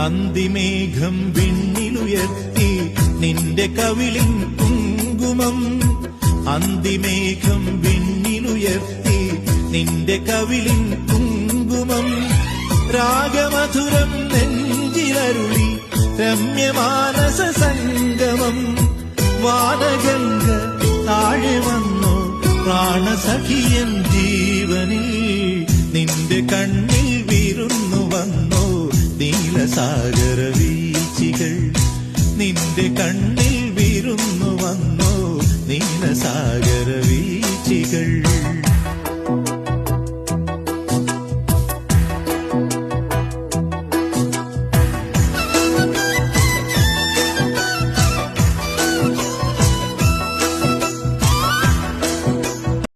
അന്തിമേഘം വിണ്ണിലുയർത്തി നിന്റെ കവിളിൻ കുങ്കുമം. അന്തിമേഘം വിണ്ണിലുയർത്തി നിന്റെ കവിളിൻ കുങ്കുമം. രാഗമധുരം നെഞ്ചിലരുളി രമ്യമാനസ സംഗമം. വാനഗംഗ താഴെ വന്നു പ്രാണസഖിയൻ ജീവനിൽ. നിന്റെ കണ്ണിൽ വിരുന്നു വന്നു നീലസാഗര വീഴ്ചകൾ. നിന്റെ കണ്ണിൽ വിരുന്നു വന്നു നീലസാഗര